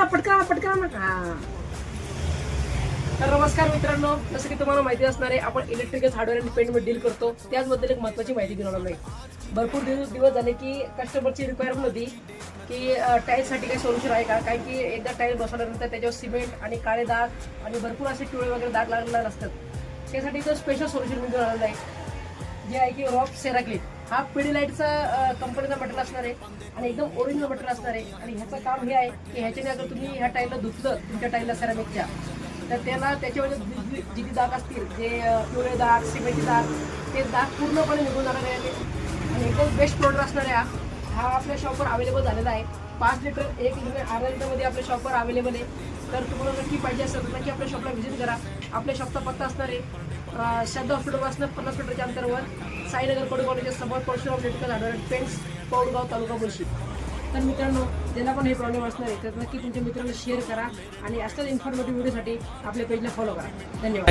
पटका नका. तर नमस्कार मित्रांनो, जसं की तुम्हाला माहिती असणार आहे, आपण इलेक्ट्रिकल हार्डवेअर आणि पेंटमध्ये डील करतो. त्याचबद्दल एक महत्त्वाची माहिती घेऊन आलो आहे. भरपूर दिवस झाले की कस्टमरची रिक्वायरमेंट होती की टाईल्ससाठी काही सोल्युशन आहे का, कारण की एकदा टाईल बसवल्यानंतर त्याच्यावर सिमेंट आणि काळे डाग आणि भरपूर असे पिवळे वगैरे डाग लागलेले असतात. त्यासाठी एक स्पेशल सोल्युशन मी घेऊन आलेलं आहे, जे आहे की रॉक सेराक्लिप. हा पिडीलाइटचा कंपनीचा मटेरियल असणार आहे आणि एकदम ओरिजिनल मटेरियल असणार आहे. आणि ह्याचं काम हे आहे की ह्याच्याने अगर तुम्ही ह्या टाईलला धुतलं, तुमच्या टाईलला सेरामिकच्या, तर त्याला त्याच्यामध्ये जिथे दाग असतील, जे पिवळे दाग, सिमेंटचे दाग, ते दाग पूर्णपणे निघून जाणार आहे. आणि एकदम बेस्ट प्रोडक्ट असणार आहे. हा आपल्या शॉपवर अवेलेबल झालेला आहे. 5 लिटर 1 लिटर अर्धा लिटरमध्ये आपल्या शॉपवर अवेलेबल आहे. तर तुम्हाला नक्की पाहिजे असेल तर नक्की आपल्या शॉपला व्हिजिट करा. आपल्या शॉपचा पत्ता असणार आहे श्रद्धा हॉस्पिटलपासून 50 मीटरच्या अंतरावर, साईनगर कोडे कॉलेजच्या समोर, Parshuram electrical hardware and paints, Paulgaon, taluka Mulshi. तर मित्रांनो, ज्यांना पण हे प्रॉब्लेम असणार आहे तर नक्की तुमच्या मित्रांना शेअर करा आणि अशाच इन्फॉर्मेटिव्ह व्हिडिओसाठी आपल्या पेजला फॉलो करा. धन्यवाद.